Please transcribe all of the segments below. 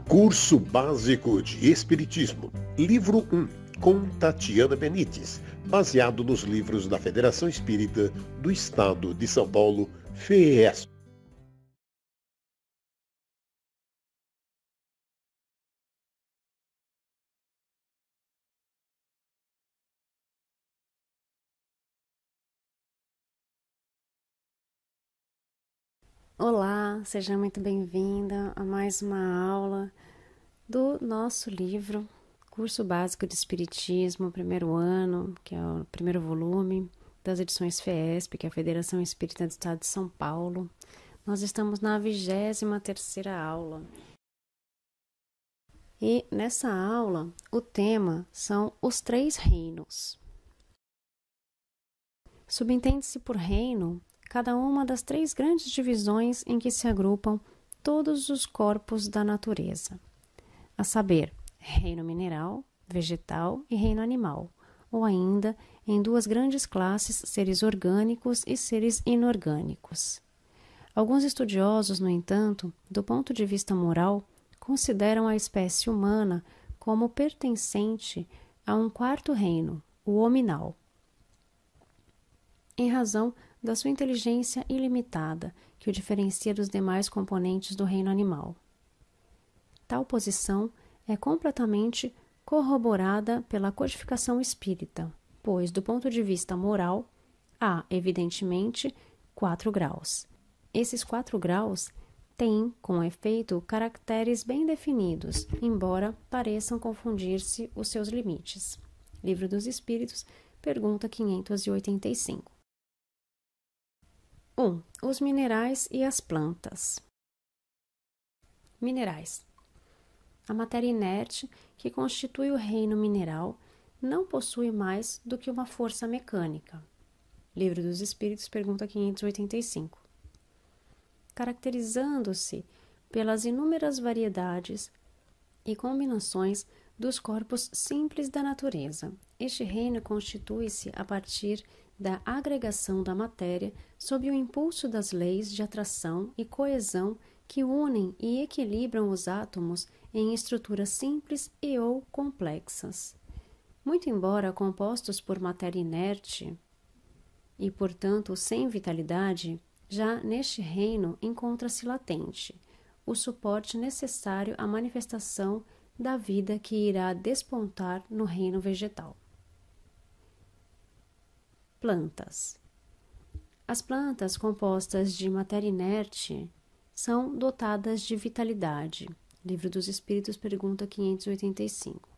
Curso Básico de Espiritismo, Livro 1, com Tatiana Benites, baseado nos livros da Federação Espírita do Estado de São Paulo, FES. Olá, seja muito bem-vinda a mais uma aula do nosso livro Curso Básico de Espiritismo, primeiro ano, que é o primeiro volume das edições FESP, que é a Federação Espírita do Estado de São Paulo. Nós estamos na 23ª aula. E nessa aula, o tema são os 3 reinos. Subentende-se por reino cada uma das 3 grandes divisões em que se agrupam todos os corpos da natureza, a saber, reino mineral, vegetal e reino animal, ou ainda em 2 grandes classes, seres orgânicos e seres inorgânicos. Alguns estudiosos, no entanto, do ponto de vista moral, consideram a espécie humana como pertencente a um 4º reino, o hominal, em razão da sua inteligência ilimitada, que o diferencia dos demais componentes do reino animal. Tal posição é completamente corroborada pela codificação espírita, pois, do ponto de vista moral, há, evidentemente, 4 graus. Esses 4 graus têm, com efeito, caracteres bem definidos, embora pareçam confundir-se os seus limites. Livro dos Espíritos, pergunta 585. 1. Os minerais e as plantas. Minerais. A matéria inerte, que constitui o reino mineral, não possui mais do que uma força mecânica. Livro dos Espíritos, pergunta 585. Caracterizando-se pelas inúmeras variedades e combinações dos corpos simples da natureza. Este reino constitui-se a partir da agregação da matéria sob o impulso das leis de atração e coesão que unem e equilibram os átomos em estruturas simples e ou complexas. Muito embora compostos por matéria inerte e, portanto, sem vitalidade, já neste reino encontra-se latente o suporte necessário à manifestação da vida que irá despontar no reino vegetal. Plantas. As plantas compostas de matéria inerte são dotadas de vitalidade. Livro dos Espíritos, pergunta 585.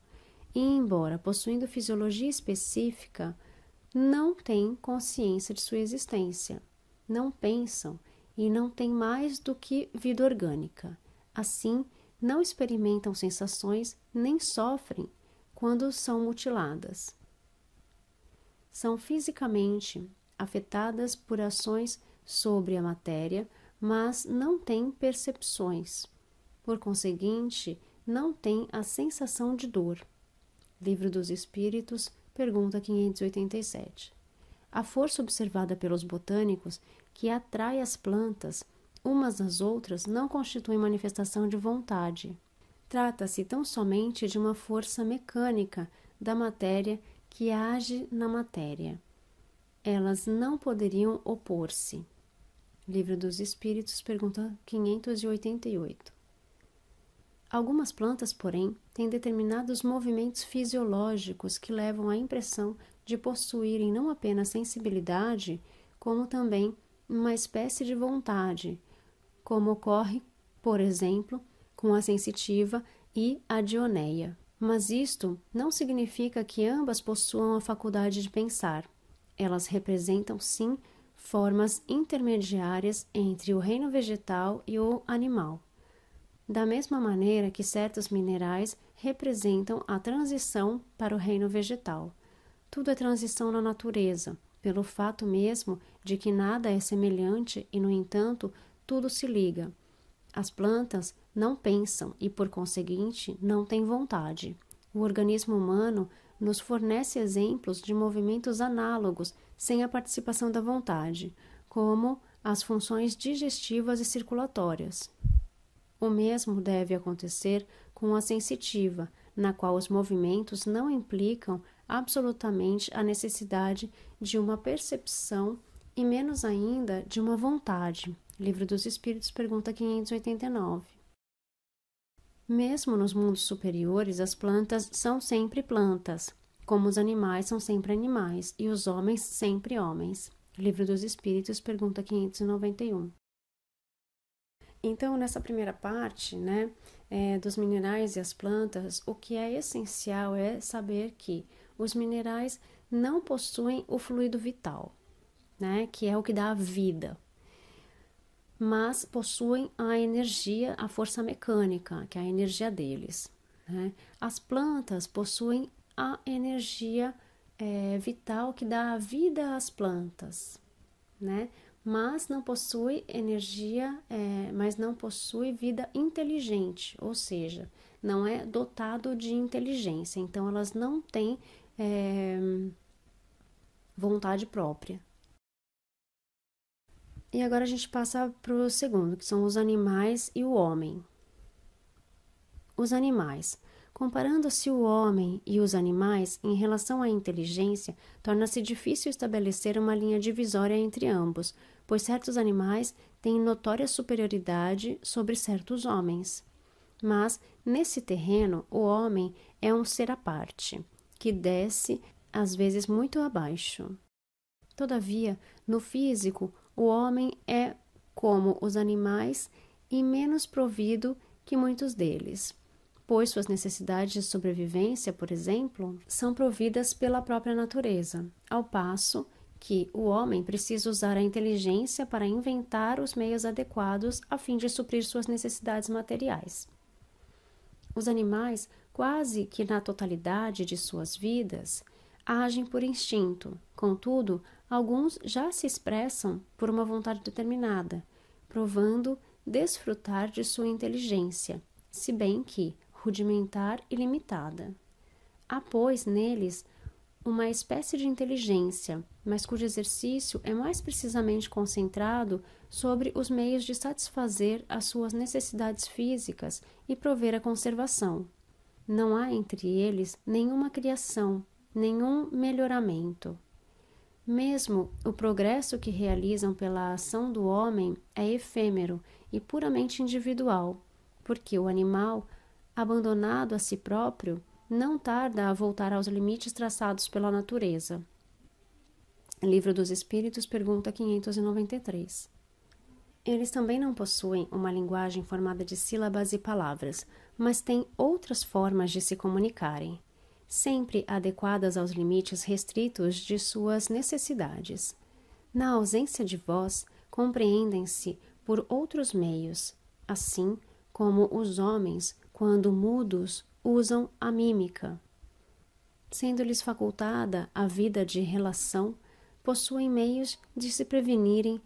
E, embora possuindo fisiologia específica, não têm consciência de sua existência, não pensam e não têm mais do que vida orgânica. Assim, não experimentam sensações nem sofrem quando são mutiladas. São fisicamente afetadas por ações sobre a matéria, mas não têm percepções. Por conseguinte, não têm a sensação de dor. Livro dos Espíritos, pergunta 587. A força observada pelos botânicos que atrai as plantas umas às outras não constitui manifestação de vontade. Trata-se tão somente de uma força mecânica da matéria que age na matéria. Elas não poderiam opor-se. Livro dos Espíritos, pergunta 588. Algumas plantas, porém, têm determinados movimentos fisiológicos que levam à impressão de possuírem não apenas sensibilidade, como também uma espécie de vontade, como ocorre, por exemplo, com a sensitiva e a dioneia. Mas isto não significa que ambas possuam a faculdade de pensar. Elas representam, sim, formas intermediárias entre o reino vegetal e o animal. Da mesma maneira que certos minerais representam a transição para o reino vegetal. Tudo é transição na natureza, pelo fato mesmo de que nada é semelhante e, no entanto, tudo se liga. As plantas não pensam e, por conseguinte, não têm vontade. O organismo humano nos fornece exemplos de movimentos análogos sem a participação da vontade, como as funções digestivas e circulatórias. O mesmo deve acontecer com a sensitiva, na qual os movimentos não implicam absolutamente a necessidade de uma percepção e menos ainda de uma vontade. Livro dos Espíritos, pergunta 589. Mesmo nos mundos superiores, as plantas são sempre plantas, como os animais são sempre animais e os homens sempre homens. Livro dos Espíritos, pergunta 591. Então, nessa primeira parte, dos minerais e as plantas, o que é essencial é saber que os minerais não possuem o fluido vital, que é o que dá a vida, mas possuem a energia, a força mecânica, que é a energia deles. As plantas possuem a energia vital que dá a vida às plantas, mas não possui energia, mas não possui vida inteligente, ou seja, não é dotado de inteligência, então elas não têm vontade própria. E agora a gente passa para o segundo, que são os animais e o homem. Os animais. Comparando-se o homem e os animais em relação à inteligência, torna-se difícil estabelecer uma linha divisória entre ambos, pois certos animais têm notória superioridade sobre certos homens. Mas, nesse terreno, o homem é um ser à parte, que desce, às vezes, muito abaixo. Todavia, no físico, o homem é como os animais e menos provido que muitos deles, pois suas necessidades de sobrevivência, por exemplo, são providas pela própria natureza, ao passo que o homem precisa usar a inteligência para inventar os meios adequados a fim de suprir suas necessidades materiais. Os animais, quase que na totalidade de suas vidas, agem por instinto, contudo, alguns já se expressam por uma vontade determinada, provando desfrutar de sua inteligência, se bem que rudimentar e limitada. Há, pois, neles uma espécie de inteligência, mas cujo exercício é mais precisamente concentrado sobre os meios de satisfazer as suas necessidades físicas e prover a conservação. Não há entre eles nenhuma criação, nenhum melhoramento. Mesmo o progresso que realizam pela ação do homem é efêmero e puramente individual, porque o animal, abandonado a si próprio, não tarda a voltar aos limites traçados pela natureza. Livro dos Espíritos, pergunta 593. Eles também não possuem uma linguagem formada de sílabas e palavras, mas têm outras formas de se comunicarem, sempre adequadas aos limites restritos de suas necessidades. Na ausência de voz, compreendem-se por outros meios, assim como os homens, quando mudos, usam a mímica. Sendo-lhes facultada a vida de relação, possuem meios de se prevenirem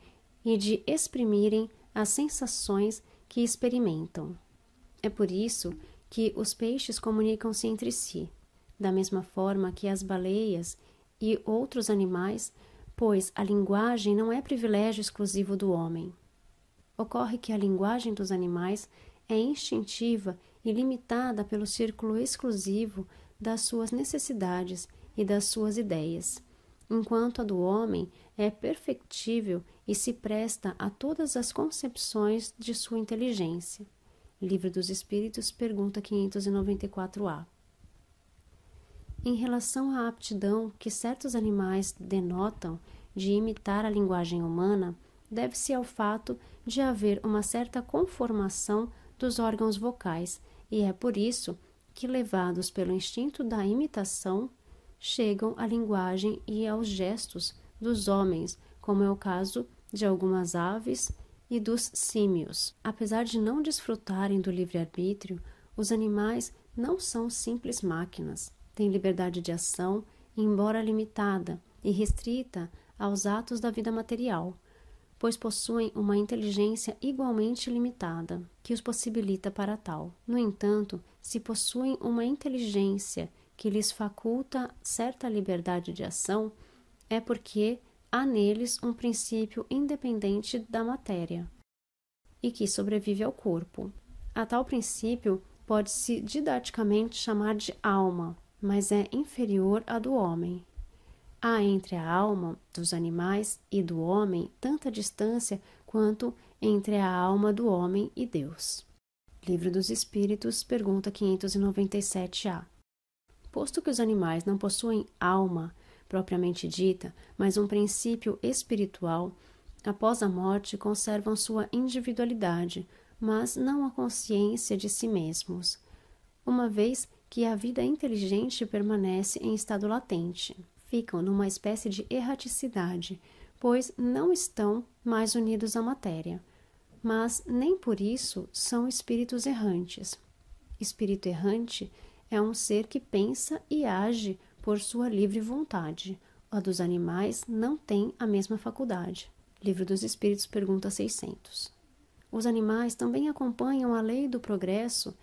e de exprimirem as sensações que experimentam. É por isso que os peixes comunicam-se entre si, da mesma forma que as baleias e outros animais, pois a linguagem não é privilégio exclusivo do homem. Ocorre que a linguagem dos animais é instintiva e limitada pelo círculo exclusivo das suas necessidades e das suas ideias, enquanto a do homem é perfectível e se presta a todas as concepções de sua inteligência. Livro dos Espíritos, pergunta 594-A. Em relação à aptidão que certos animais denotam de imitar a linguagem humana, deve-se ao fato de haver uma certa conformação dos órgãos vocais, e é por isso que, levados pelo instinto da imitação, chegam à linguagem e aos gestos dos homens, como é o caso de algumas aves e dos símios. Apesar de não desfrutarem do livre-arbítrio, os animais não são simples máquinas. Têm liberdade de ação, embora limitada e restrita aos atos da vida material, pois possuem uma inteligência igualmente limitada, que os possibilita para tal. No entanto, se possuem uma inteligência que lhes faculta certa liberdade de ação, é porque há neles um princípio independente da matéria e que sobrevive ao corpo. A tal princípio pode-se didaticamente chamar de alma, mas é inferior à do homem. Há entre a alma dos animais e do homem tanta distância quanto entre a alma do homem e Deus. Livro dos Espíritos, pergunta 597-A. Posto que os animais não possuem alma propriamente dita, mas um princípio espiritual, após a morte conservam sua individualidade, mas não a consciência de si mesmos, uma vez que a vida inteligente permanece em estado latente. Ficam numa espécie de erraticidade, pois não estão mais unidos à matéria, mas nem por isso são espíritos errantes. Espírito errante é um ser que pensa e age por sua livre vontade. A dos animais não tem a mesma faculdade. Livro dos Espíritos, pergunta 600. Os animais também acompanham a lei do progresso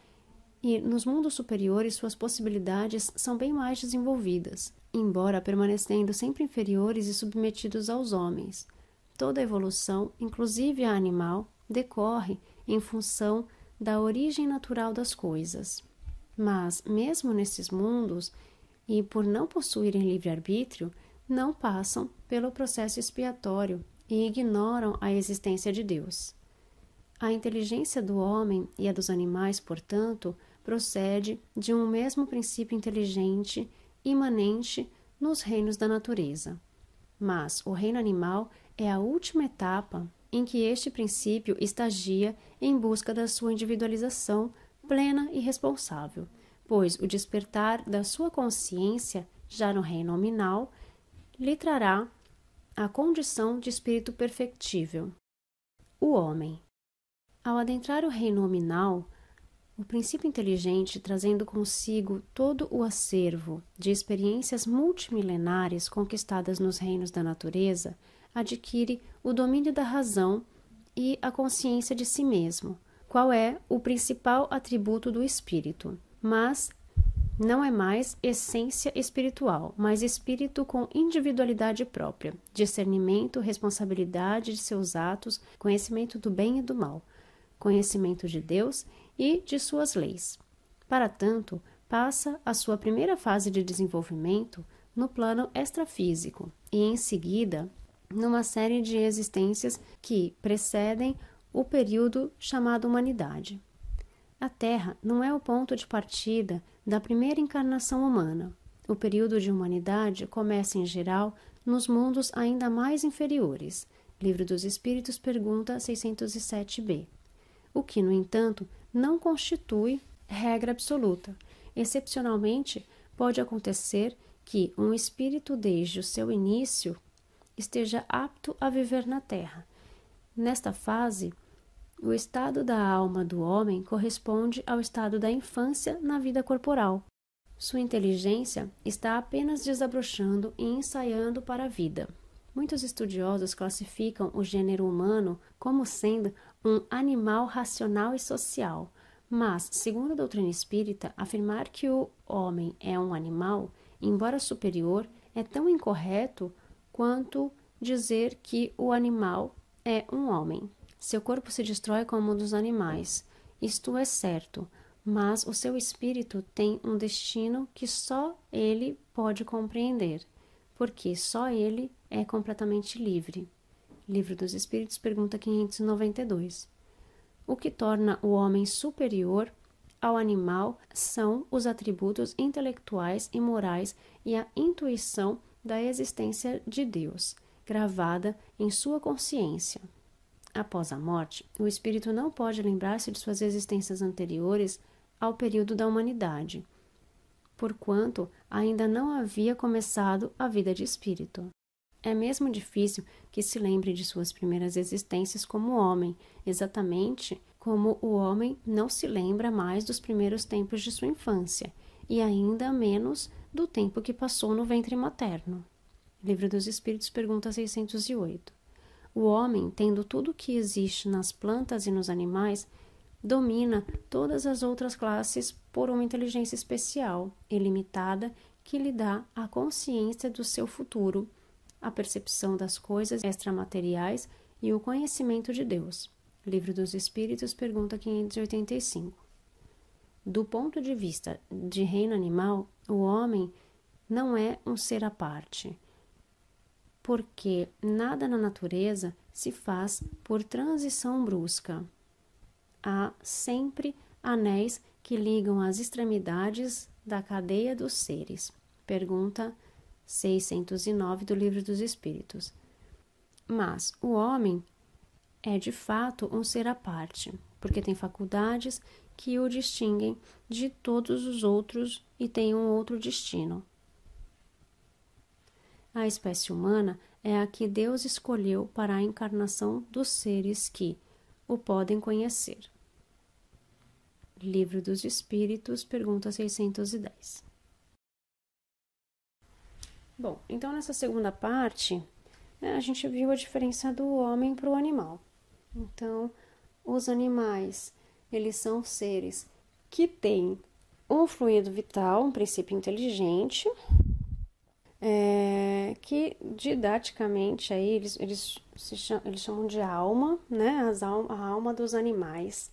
e, nos mundos superiores, suas possibilidades são bem mais desenvolvidas, embora permanecendo sempre inferiores e submetidos aos homens. Toda a evolução, inclusive a animal, decorre em função da origem natural das coisas. Mas, mesmo nesses mundos, e por não possuírem livre-arbítrio, não passam pelo processo expiatório e ignoram a existência de Deus. A inteligência do homem e a dos animais, portanto, procede de um mesmo princípio inteligente imanente nos reinos da natureza. Mas o reino animal é a última etapa em que este princípio estagia em busca da sua individualização plena e responsável, pois o despertar da sua consciência, já no reino nominal, lhe trará a condição de espírito perfectível. O homem. Ao adentrar o reino nominal, o princípio inteligente, trazendo consigo todo o acervo de experiências multimilenares conquistadas nos reinos da natureza, adquire o domínio da razão e a consciência de si mesmo, qual é o principal atributo do espírito, mas não é mais essência espiritual, mas espírito com individualidade própria, discernimento, responsabilidade de seus atos, conhecimento do bem e do mal, conhecimento de Deus e de suas leis. Para tanto, passa a sua primeira fase de desenvolvimento no plano extrafísico e, em seguida, numa série de existências que precedem o período chamado humanidade. A Terra não é o ponto de partida da primeira encarnação humana. O período de humanidade começa, em geral, nos mundos ainda mais inferiores. Livro dos Espíritos, pergunta 607b. O que, no entanto, não constitui regra absoluta. Excepcionalmente, pode acontecer que um espírito, desde o seu início, esteja apto a viver na Terra. Nesta fase, o estado da alma do homem corresponde ao estado da infância na vida corporal. Sua inteligência está apenas desabrochando e ensaiando para a vida. Muitos estudiosos classificam o gênero humano como sendo um animal racional e social, mas, segundo a doutrina espírita, afirmar que o homem é um animal, embora superior, é tão incorreto quanto dizer que o animal é um homem. Seu corpo se destrói como o dos animais, isto é certo, mas o seu espírito tem um destino que só ele pode compreender, porque só ele é completamente livre. Livro dos Espíritos, pergunta 592. O que torna o homem superior ao animal são os atributos intelectuais e morais e a intuição da existência de Deus, gravada em sua consciência. Após a morte, o espírito não pode lembrar-se de suas existências anteriores ao período da humanidade, porquanto ainda não havia começado a vida de espírito. É mesmo difícil que se lembre de suas primeiras existências como homem, exatamente como o homem não se lembra mais dos primeiros tempos de sua infância, e ainda menos do tempo que passou no ventre materno. Livro dos Espíritos, pergunta 608. O homem, tendo tudo o que existe nas plantas e nos animais, domina todas as outras classes por uma inteligência especial, ilimitada, que lhe dá a consciência do seu futuro, a percepção das coisas extramateriais e o conhecimento de Deus. Livro dos Espíritos, pergunta 585. Do ponto de vista de reino animal, o homem não é um ser à parte, porque nada na natureza se faz por transição brusca. Há sempre anéis que ligam as extremidades da cadeia dos seres. Pergunta 609 do Livro dos Espíritos. Mas o homem é de fato um ser à parte, porque tem faculdades que o distinguem de todos os outros e tem um outro destino. A espécie humana é a que Deus escolheu para a encarnação dos seres que o podem conhecer. Livro dos Espíritos, pergunta 610. Bom, então nessa segunda parte, a gente viu a diferença do homem para o animal. Então, os animais, eles são seres que têm um fluido vital, um princípio inteligente, que didaticamente aí eles chamam de alma, né? A alma dos animais,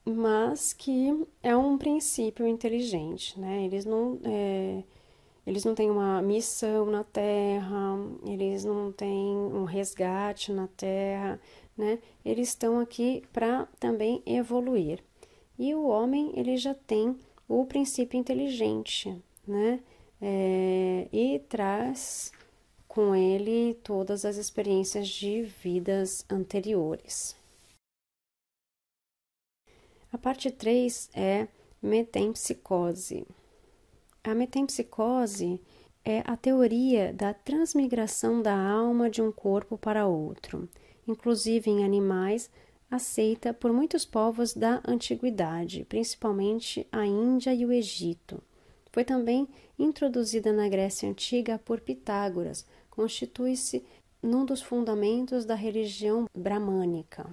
mas que é um princípio inteligente, né? Eles não têm uma missão na Terra, eles não têm um resgate na Terra, né? Eles estão aqui para também evoluir. E o homem, ele já tem o princípio inteligente, né? E traz com ele todas as experiências de vidas anteriores. A parte 3 é metempsicose. A metempsicose é a teoria da transmigração da alma de um corpo para outro, inclusive em animais, aceita por muitos povos da antiguidade, principalmente a Índia e o Egito. Foi também introduzida na Grécia Antiga por Pitágoras, constitui-se num dos fundamentos da religião bramânica.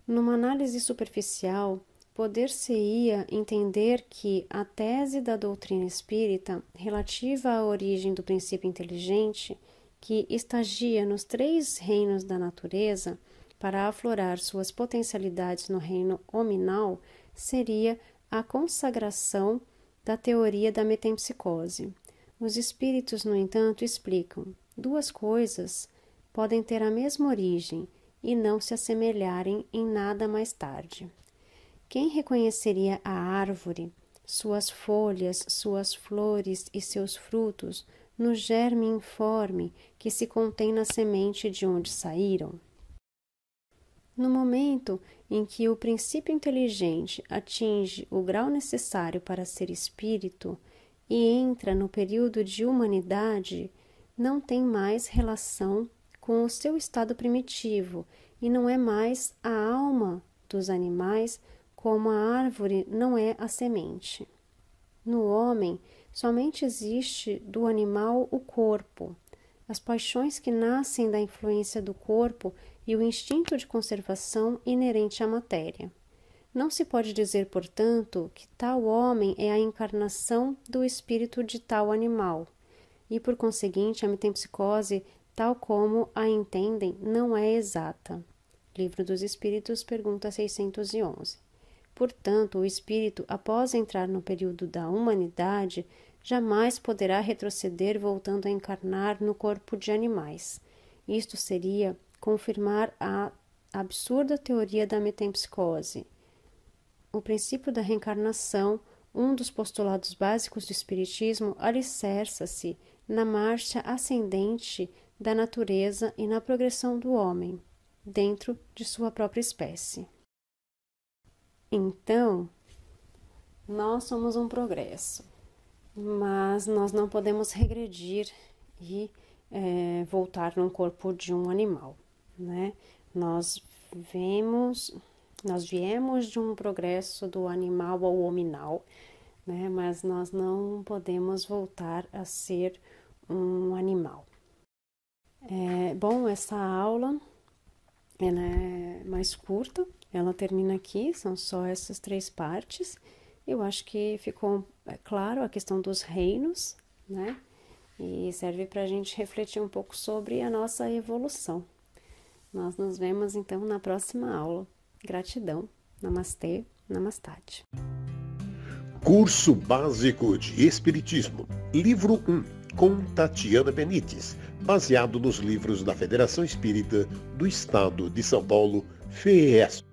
Numa análise superficial, poder-se-ia entender que a tese da doutrina espírita relativa à origem do princípio inteligente, que estagia nos 3 reinos da natureza para aflorar suas potencialidades no reino hominal, seria a consagração da teoria da metempsicose. Os espíritos, no entanto, explicam: 2 coisas podem ter a mesma origem e não se assemelharem em nada mais tarde. Quem reconheceria a árvore, suas folhas, suas flores e seus frutos no germe informe que se contém na semente de onde saíram? No momento em que o princípio inteligente atinge o grau necessário para ser espírito e entra no período de humanidade, não tem mais relação com o seu estado primitivo e não é mais a alma dos animais, como a árvore não é a semente. No homem, somente existe do animal o corpo, as paixões que nascem da influência do corpo e o instinto de conservação inerente à matéria. Não se pode dizer, portanto, que tal homem é a encarnação do espírito de tal animal, e, por conseguinte, a metempsicose, tal como a entendem, não é exata. Livro dos Espíritos, pergunta 611. Portanto, o espírito, após entrar no período da humanidade, jamais poderá retroceder voltando a encarnar no corpo de animais. Isto seria confirmar a absurda teoria da metempsicose. O princípio da reencarnação, um dos postulados básicos do espiritismo, alicerça-se na marcha ascendente da natureza e na progressão do homem, dentro de sua própria espécie. Então, nós somos um progresso, mas nós não podemos regredir e voltar num corpo de um animal, né? Nós viemos de um progresso do animal ao hominal, né? Mas nós não podemos voltar a ser um animal. Bom, essa aula ela é mais curta, ela termina aqui, são só essas 3 partes. Eu acho que ficou claro a questão dos reinos, né? E serve para a gente refletir um pouco sobre a nossa evolução. Nós nos vemos então na próxima aula. Gratidão. Namastê, Namastate. Curso Básico de Espiritismo, Livro 1, com Tatiana Benites, baseado nos livros da Federação Espírita do Estado de São Paulo, FES.